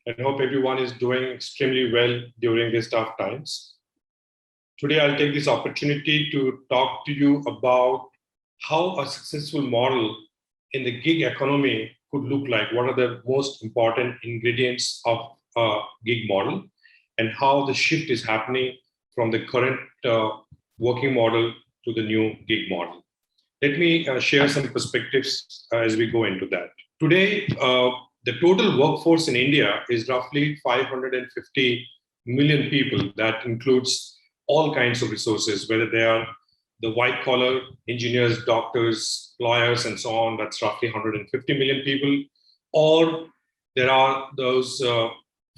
and hope everyone is doing extremely well during these tough times. Today, I'll take this opportunity to talk to you about how a successful model in the gig economy could look like. What are the most important ingredients of a gig model, and how the shift is happening from the current working model to the new gig model. Let me share some perspectives as we go into that. Today, the total workforce in India is roughly 550 million people. That includes all kinds of resources, whether they are the white collar engineers, doctors, lawyers, and so on. That's roughly 150 million people. Or there are those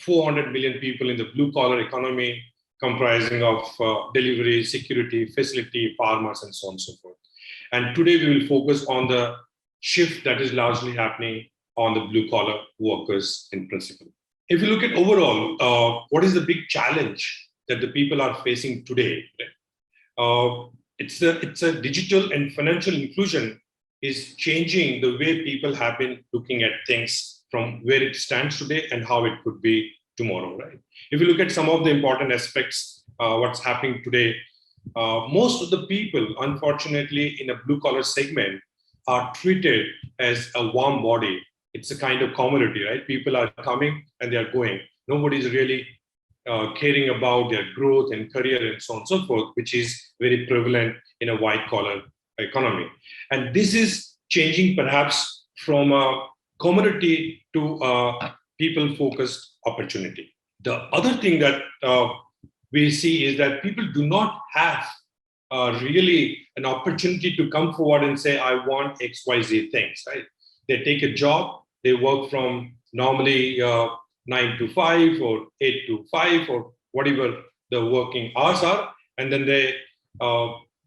400 million people in the blue collar economy, comprising of delivery, security, facility, farmers, and so on and so forth. And today we will focus on the shift that is largely happening on the blue collar workers in principle. If you look at overall, what is the big challenge that the people are facing today? It's a digital and financial inclusion is changing the way people have been looking at things from where it stands today and how it could be tomorrow, right? If you look at some of the important aspects, what's happening today, most of the people, unfortunately, in a blue-collar segment are treated as a warm body. It's a kind of commodity, right? People are coming and they are going. Nobody's really caring about their growth and career and so on and so forth, which is very prevalent in a white-collar economy. And this is changing perhaps from a commodity to a people-focused opportunity. The other thing that we see is that people do not have really an opportunity to come forward and say, I want XYZ things, right? They take a job, they work from normally 9 to 5 or 8 to 5 or whatever the working hours are, and then they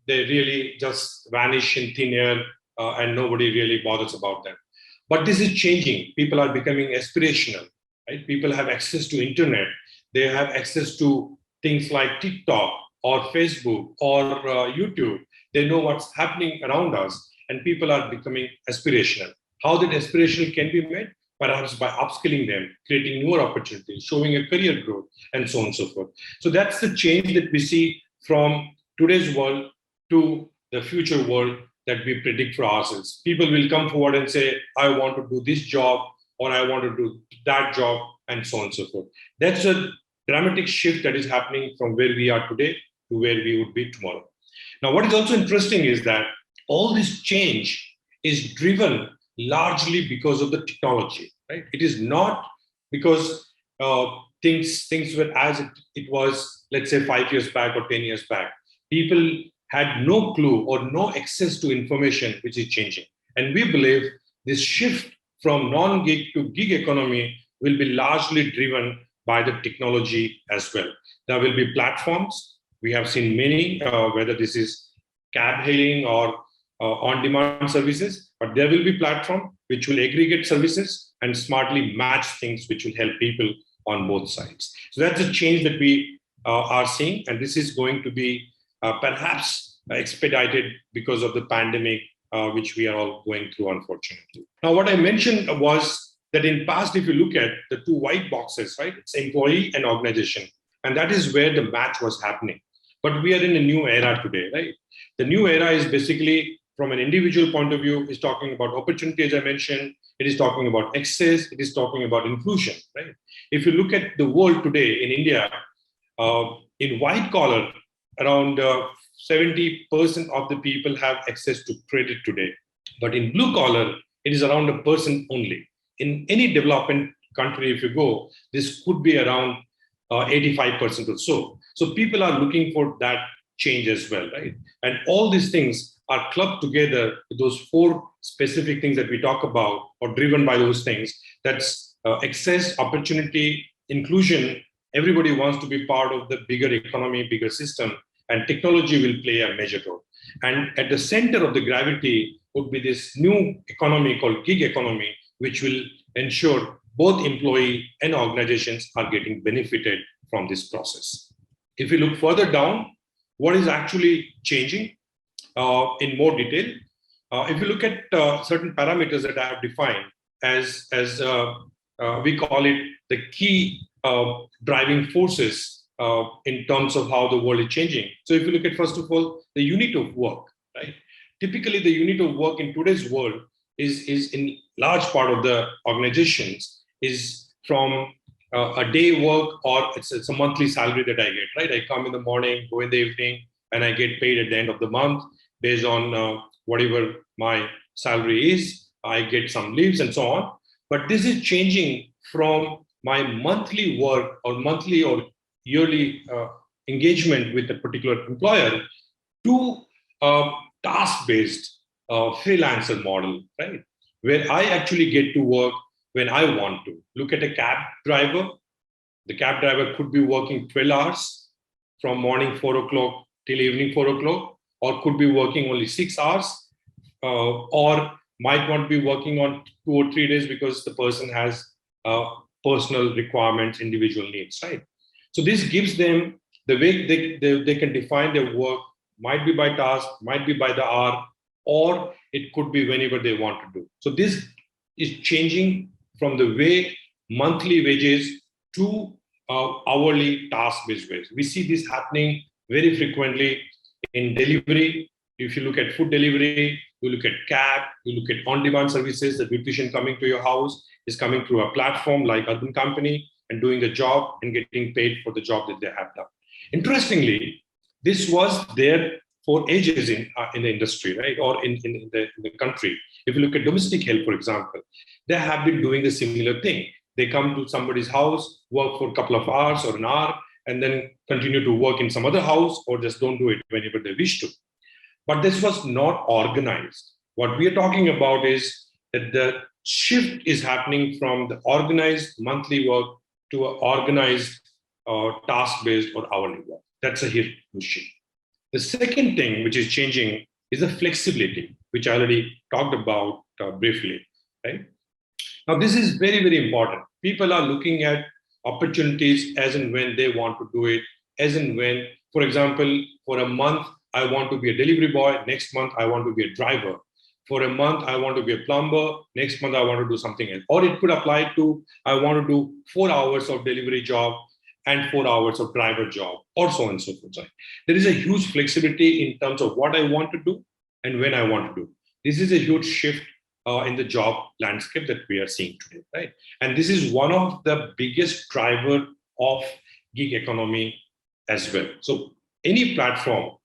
really just vanish in thin air and nobody really bothers about them. But this is changing. People are becoming aspirational, right? People have access to internet. They have access to things like TikTok or Facebook or YouTube. They know what's happening around us, and people are becoming aspirational. How that aspirational can be met? Perhaps by upskilling them, creating newer opportunities, showing a career growth, and so on and so forth. So that's the change that we see from today's world to the future world that we predict for ourselves. People will come forward and say, I want to do this job, or I want to do that job, and so on and so forth. That's a dramatic shift that is happening from where we are today to where we would be tomorrow. Now, what is also interesting is that all this change is driven largely because of the technology, right? It is not because things were as it was, let's say, 5 years back or 10 years back. People had no clue or no access to information, which is changing. And we believe this shift from non-gig to gig economy will be largely driven by the technology as well. There will be platforms. We have seen many, whether this is cab hailing or on-demand services, but there will be platform which will aggregate services and smartly match things which will help people on both sides. So that's a change that we are seeing, and this is going to be perhaps expedited because of the pandemic, which we are all going through, unfortunately. Now, what I mentioned was that in past, if you look at the two white boxes, right, it's employee and organization, and that is where the match was happening. But we are in a new era today, right? The new era is basically, from an individual point of view, is talking about opportunity, as I mentioned. It is talking about access. It is talking about inclusion, right? If you look at the world today in India, in white collar, around 70% of the people have access to credit today. But in blue collar, it is around 1% only. In any development country, if you go, this could be around 85% or so. So people are looking for that change as well, right? And all these things are clubbed together with those 4 specific things that we talk about, or driven by those things. That's access, opportunity, inclusion. Everybody wants to be part of the bigger economy, bigger system, and technology will play a major role. And at the center of the gravity would be this new economy called gig economy, which will ensure both employee and organizations are getting benefited from this process. If we look further down, what is actually changing in more detail? If you look at certain parameters that I have defined as we call it the key driving forces in terms of how the world is changing. So if you look at, first of all, the unit of work, right? Typically, the unit of work in today's world is in large part of the organizations is from a day work, or it's a monthly salary that I get, right? I come in the morning, go in the evening, and I get paid at the end of the month based on whatever my salary is. I get some leaves and so on. But this is changing from my monthly work or monthly or yearly engagement with a particular employer to a task-based freelancer model, right? Where I actually get to work when I want to. Look at a cab driver. The cab driver could be working 12 hours from morning 4 o'clock till evening 4 o'clock, or could be working only 6 hours, or might not be working on 2 or 3 days because the person has personal requirements, individual needs, right? So this gives them the way they can define their work, might be by task, might be by the hour, or it could be whenever they want to do. So this is changing from the way monthly wages to hourly task-based wages. We see this happening very frequently in delivery. If you look at food delivery, you look at cab, you look at on-demand services, the beautician coming to your house is coming through a platform like Urban Company and doing the job and getting paid for the job that they have done. Interestingly, this was there for ages in the industry, right? Or in the country. If you look at domestic help, for example, they have been doing the similar thing. They come to somebody's house, work for a couple of hours or an hour, and then continue to work in some other house, or just don't do it whenever they wish to. But this was not organized. What we are talking about is that the shift is happening from the organized monthly work to an organized task-based or hourly work. That's a huge shift. The second thing which is changing is the flexibility, which I already talked about briefly, right? Now, this is very, very important. People are looking at opportunities as and when they want to do it, as and when, for example, for a month, I want to be a delivery boy. Next month, I want to be a driver. For a month, I want to be a plumber. Next month, I want to do something else. Or it could apply to, I want to do 4 hours of delivery job and 4 hours of driver job, or so on and so forth. There is a huge flexibility in terms of what I want to do and when I want to do. This is a huge shift in the job landscape that we are seeing today, right? And this is one of the biggest driver of gig economy as well. So any platform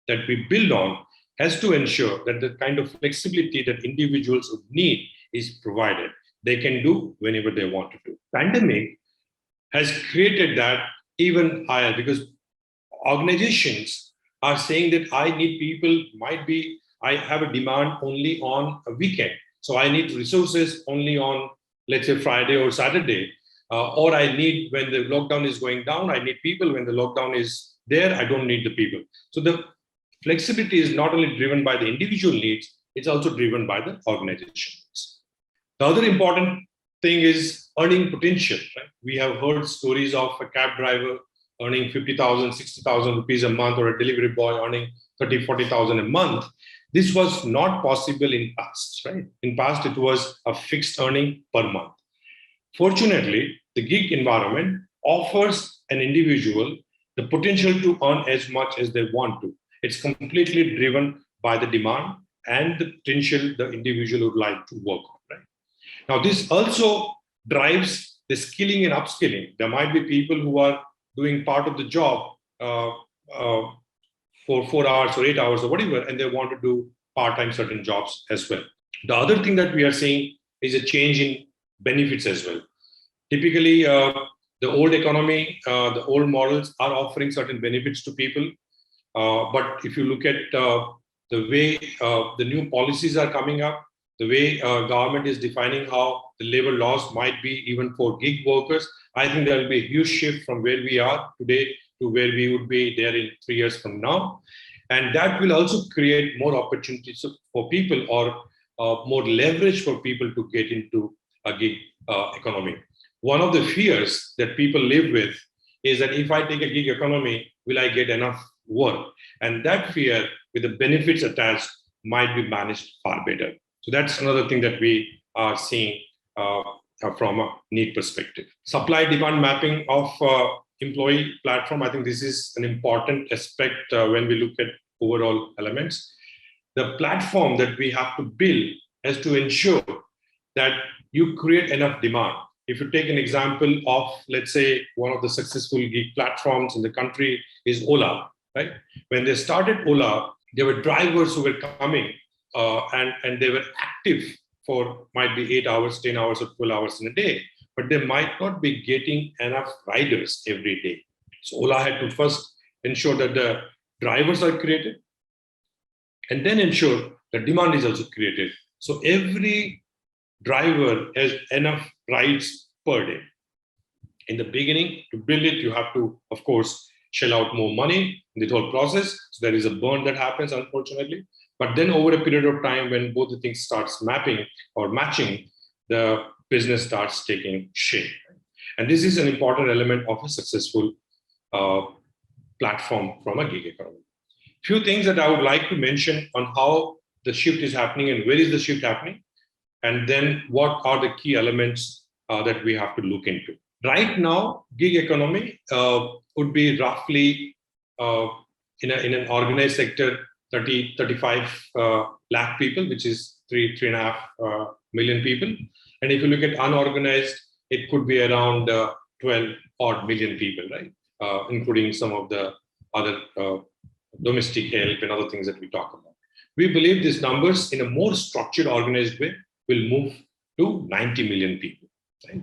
that we build on has to ensure that the kind of flexibility that individuals would need is provided. They can do whenever they want to do. Pandemic has created that even higher, because organizations are saying that I need people, I have a demand only on a weekend. So I need resources only on, let's say, Friday or Saturday. Or I need, when the lockdown is going down, I need people. When the lockdown is there, I don't need the people. So the flexibility is not only driven by the individual needs, it's also driven by the organization needs. The other important thing is earning potential, right? We have heard stories of a cab driver earning 50,000, 60,000 rupees a month, or a delivery boy earning 30, 40,000 a month. This was not possible in past, right? In past, it was a fixed earning per month. Fortunately, the gig environment offers an individual the potential to earn as much as they want to. It's completely driven by the demand and the potential the individual would like to work on, right? Now, this also drives the skilling and upskilling. There might be people who are doing part of the job for 4 hours or 8 hours or whatever, and they want to do part-time certain jobs as well. The other thing that we are seeing is a change in benefits as well. Typically, the old economy, the old models are offering certain benefits to people. But if you look at the way the new policies are coming up, the way government is defining how the labor laws might be even for gig workers, I think there will be a huge shift from where we are today to where we would be there in 3 years from now. And that will also create more opportunities for people, or more leverage for people to get into a gig economy. One of the fears that people live with is that if I take a gig economy, will I get enough work? And that fear, with the benefits attached, might be managed far better. So that's another thing that we are seeing from a need perspective. Supply demand mapping of employee platform. I think this is an important aspect when we look at overall elements. The platform that we have to build has to ensure that you create enough demand. If you take an example of, let's say, one of the successful gig platforms in the country is Ola, right? When they started Ola, there were drivers who were coming and they were active for might be 8 hours, 10 hours, or 12 hours in a day, but they might not be getting enough riders every day. So Ola had to first ensure that the drivers are created and then ensure that demand is also created. So every driver has enough rides per day. In the beginning, to build it, you have to, of course, shell out more money in the whole process. So there is a burn that happens, unfortunately. But then over a period of time, when both the things starts mapping or matching, the business starts taking shape. And this is an important element of a successful platform from a gig economy. Few things that I would like to mention on how the shift is happening and where is the shift happening, and then what are the key elements that we have to look into. Right now, gig economy would be roughly in an organized sector, 35 lakh people, which is 3.5 million people. And if you look at unorganized, it could be around 12 odd million people, right? Including some of the other domestic help and other things that we talk about. We believe these numbers in a more structured, organized way will move to 90 million people. Right?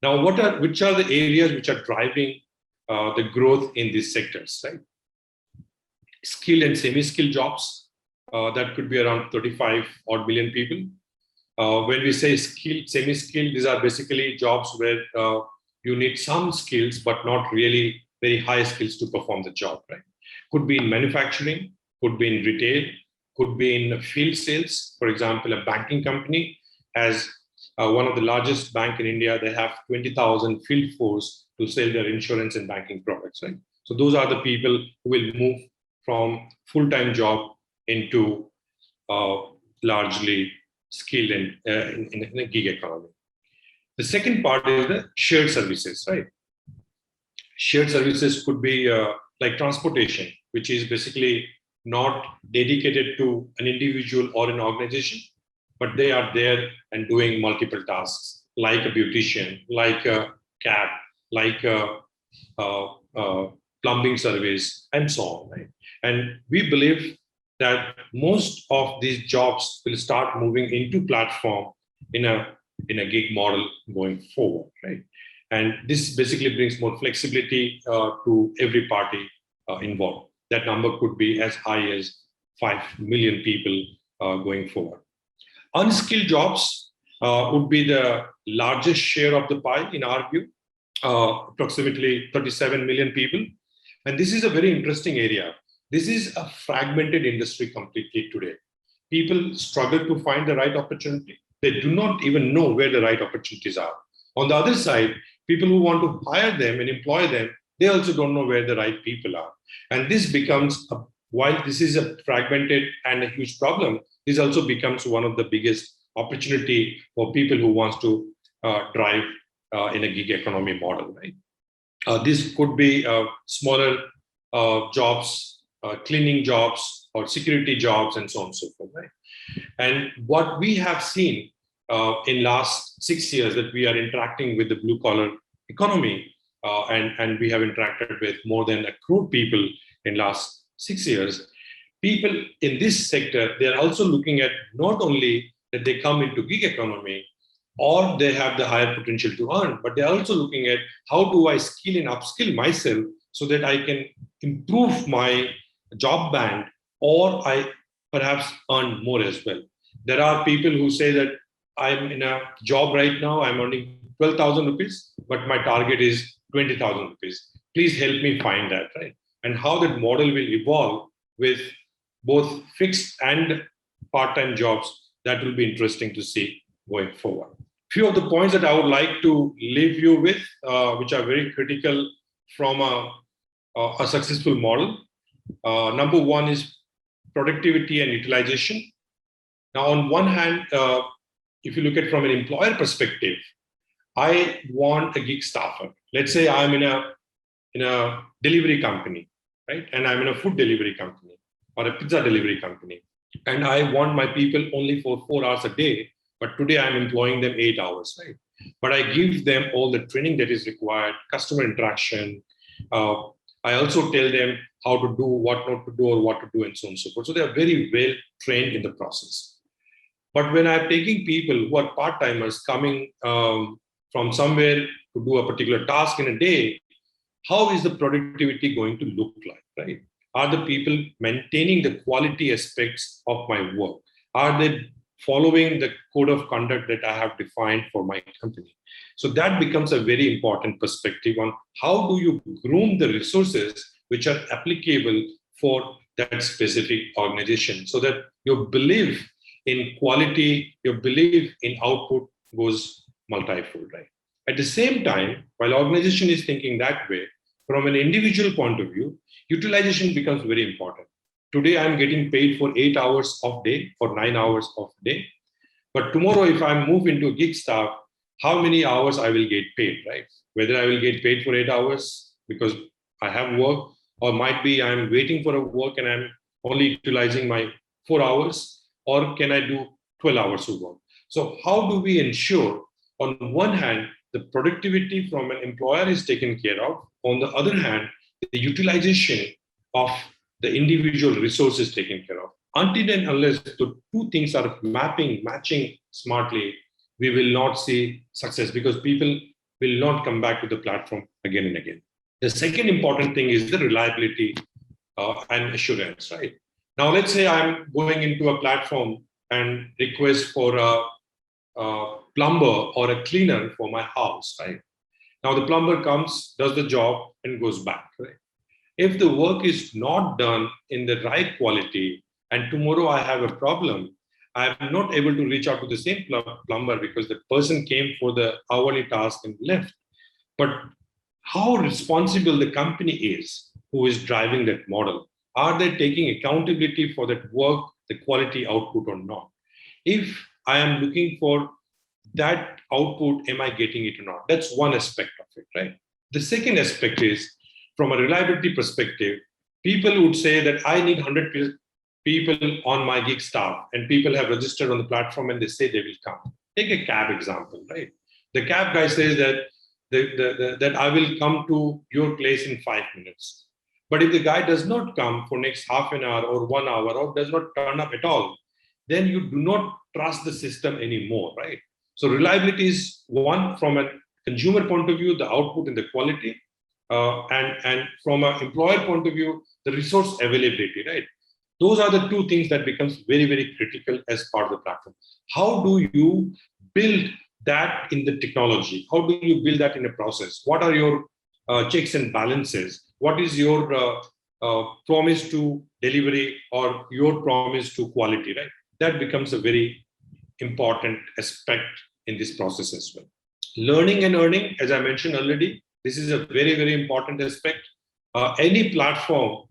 Now, which are the areas which are driving the growth in these sectors? Right? Skilled and semi-skilled jobs, that could be around 35 odd million people. When we say skilled, semi-skilled, these are basically jobs where you need some skills, but not really very high skills to perform the job. Right? Could be in manufacturing, could be in retail, could be in field sales. For example, a banking company has one of the largest bank in India. They have 20,000 field force to sell their insurance and banking products. Right? So those are the people who will move from full-time job into largely skilled in a gig economy. The second part is the shared services, right? Shared services could be like transportation, which is basically not dedicated to an individual or an organization, but they are there and doing multiple tasks, like a beautician, like a cab, like a plumbing service, and so on. Right? And we believe that most of these jobs will start moving into platform in a gig model going forward. Right? And this basically brings more flexibility to every party involved. That number could be as high as 5 million people going forward. Unskilled jobs would be the largest share of the pie in our view, approximately 37 million people. And this is a very interesting area. This is a fragmented industry completely today. People struggle to find the right opportunity. They do not even know where the right opportunities are. On the other side, people who want to hire them and employ them, they also don't know where the right people are. And this becomes, while this is a fragmented and a huge problem, this also becomes one of the biggest opportunity for people who wants to drive in a gig economy model. Right? This could be smaller jobs, cleaning jobs, or security jobs, and so on and so forth. Right? And what we have seen in last 6 years that we are interacting with the blue collar economy, and we have interacted with more than 1 crore people in last 6 years. People in this sector, they are also looking at not only that they come into gig economy or they have the higher potential to earn, but they're also looking at how do I skill and upskill myself so that I can improve my job band or I perhaps earn more as well. There are people who say that I'm in a job right now, I'm earning 12,000 rupees, but my target is 20,000 rupees. Please help me find that, right? And how that model will evolve with both fixed and part-time jobs, that will be interesting to see going forward. Few of the points that I would like to leave you with, which are very critical from a successful model. Number one is productivity and utilization. Now, on one hand, if you look at from an employer perspective, I want a gig staffer. Let's say I'm in a delivery company, right? And I'm in a food delivery company or a pizza delivery company. And I want my people only for 4 hours a day, but today I'm employing them 8 hours, right? But I give them all the training that is required, customer interaction. I also tell them how to do, what not to do, or what to do, and so on and so forth. So they are very well trained in the process. But when I'm taking people who are part-timers coming from somewhere to do a particular task in a day, how is the productivity going to look like, right? Are the people maintaining the quality aspects of my work? Are they following the code of conduct that I have defined for my company? So that becomes a very important perspective on how do you groom the resources which are applicable for that specific organization, so that your belief in quality, your belief in output goes multifold, right? At the same time, while organization is thinking that way, from an individual point of view, utilization becomes very important. Today, I'm getting paid for 8 hours of day, for 9 hours of day. But tomorrow, if I move into a gig staff, how many hours I will get paid, right? Whether I will get paid for 8 hours because I have work, or might be I'm waiting for a work and I'm only utilizing my 4 hours, or can I do 12 hours of work? So how do we ensure, on one hand, the productivity from an employer is taken care of, on the other hand, the utilization of the individual resources is taken care of? Until and unless the two things are matching smartly, we will not see success, because people will not come back to the platform again and again. The second important thing is the reliability and assurance, right? Now, let's say I'm going into a platform and request for a plumber or a cleaner for my house, right? Now, the plumber comes, does the job, and goes back, right? If the work is not done in the right quality, and tomorrow I have a problem, I'm not able to reach out to the same plumber because the person came for the hourly task and left. But how responsible the company is who is driving that model? Are they taking accountability for that work, the quality output or not? If I am looking for that output, am I getting it or not? That's one aspect of it, right? The second aspect is, from a reliability perspective, people would say that I need 100 people on my gig staff, and people have registered on the platform and they say they will come. Take a cab example, right? The cab guy says that that I will come to your place in 5 minutes. But if the guy does not come for next half an hour or 1 hour, or does not turn up at all, then you do not trust the system anymore, right? So reliability is one, from a consumer point of view, the output and the quality, and from an employer point of view, the resource availability, right? Those are the two things that becomes very, very critical as part of the platform. How do you build that in the technology? How do you build that in a process? What are your checks and balances? What is your promise to delivery or your promise to quality, right? That becomes a very important aspect in this process as well. Learning and earning, as I mentioned already, this is a very, very important aspect. Any platform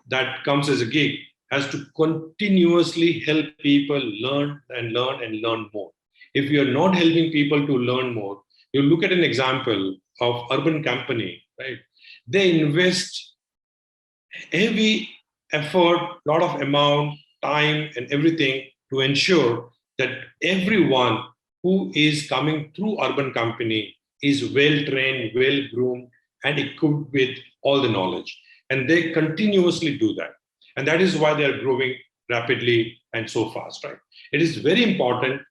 that comes as a gig has to continuously help people learn and learn and learn more. If you are not helping people to learn more, you look at an example of urban company, right? They invest heavy effort, lot of amount, time, and everything to ensure that everyone who is coming through urban company is well trained, well groomed, and equipped with all the knowledge. And they continuously do that. And that is why they are growing rapidly and so fast, right? It is very important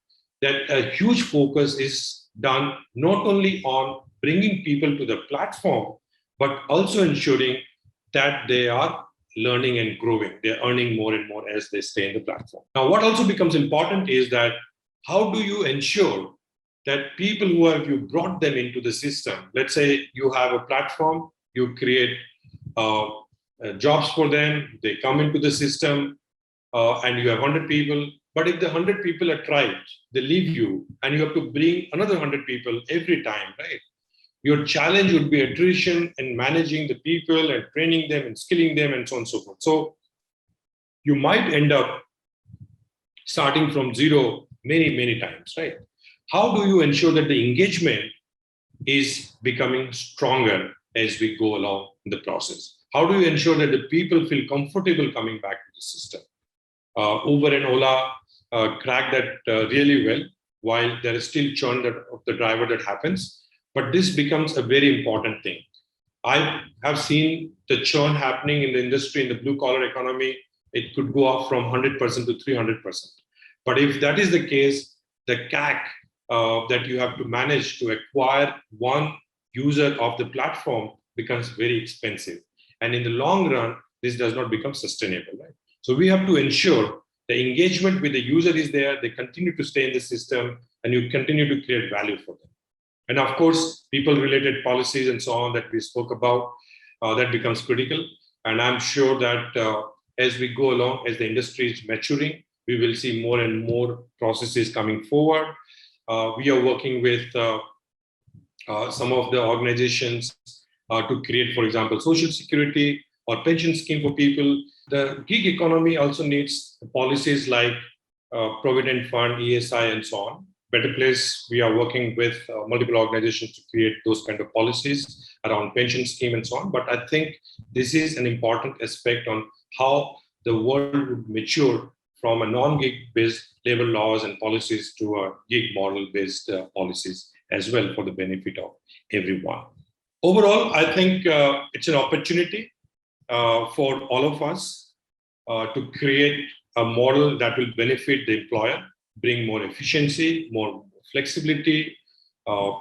that a huge focus is done not only on bringing people to the platform, but also ensuring that they are learning and growing. They're earning more and more as they stay in the platform. Now, what also becomes important is that how do you ensure that people who have you brought them into the system, let's say you have a platform, you create jobs for them, they come into the system, and you have 100 people. But if the 100 people are tried, they leave you, and you have to bring another 100 people every time, right? Your challenge would be attrition and managing the people and training them and skilling them and so on and so forth. So you might end up starting from zero many times, right? How do you ensure that the engagement is becoming stronger as we go along in the process? How do you ensure that the people feel comfortable coming back to the system? Uber and Ola crack that really well, while there is still churn of the driver that happens. But this becomes a very important thing. I have seen the churn happening in the industry, in the blue collar economy. It could go up from 100% to 300%. But if that is the case, the CAC that you have to manage to acquire one user of the platform becomes very expensive. And in the long run, this does not become sustainable, right? So we have to ensure the engagement with the user is there, they continue to stay in the system, and you continue to create value for them. And of course, people-related policies and so on that we spoke about, that becomes critical. And I'm sure that as we go along, as the industry is maturing, we will see more and more processes coming forward. We are working with some of the organizations to create, for example, social security or pension scheme for people. The gig economy also needs policies like Provident Fund, ESI, and so on. Betterplace, we are working with multiple organizations to create those kind of policies around pension scheme and so on. But I think this is an important aspect on how the world would mature from a non-gig based labor laws and policies to a gig model based policies as well, for the benefit of everyone. Overall, I think it's an opportunity for all of us to create a model that will benefit the employer, bring more efficiency, more flexibility.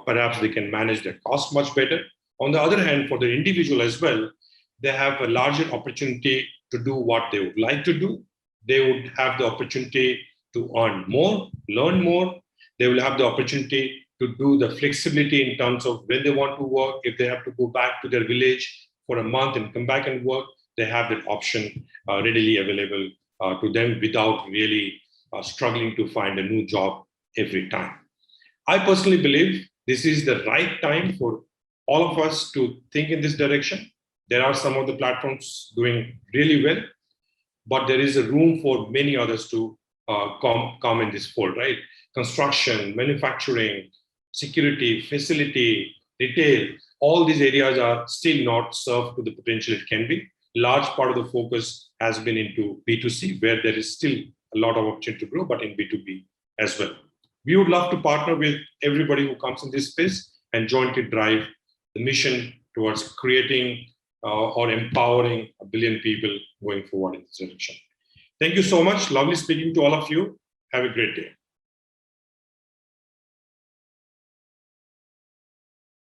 Perhaps they can manage their cost much better. On the other hand, for the individual as well, they have a larger opportunity to do what they would like to do. They would have the opportunity to earn more, learn more. They will have the opportunity to do the flexibility in terms of when they want to work. If they have to go back to their village for a month and come back and work, they have that option readily available to them without really struggling to find a new job every time. I personally believe this is the right time for all of us to think in this direction. There are some of the platforms doing really well, but there is a room for many others to come in this fold, right? Construction, manufacturing, security, facility, retail, all these areas are still not served to the potential it can be. Large part of the focus has been into B2C, where there is still a lot of opportunity to grow, but in B2B as well. We would love to partner with everybody who comes in this space and jointly drive the mission towards creating or empowering 1 billion people going forward in this direction. Thank you so much. Lovely speaking to all of you. Have a great day.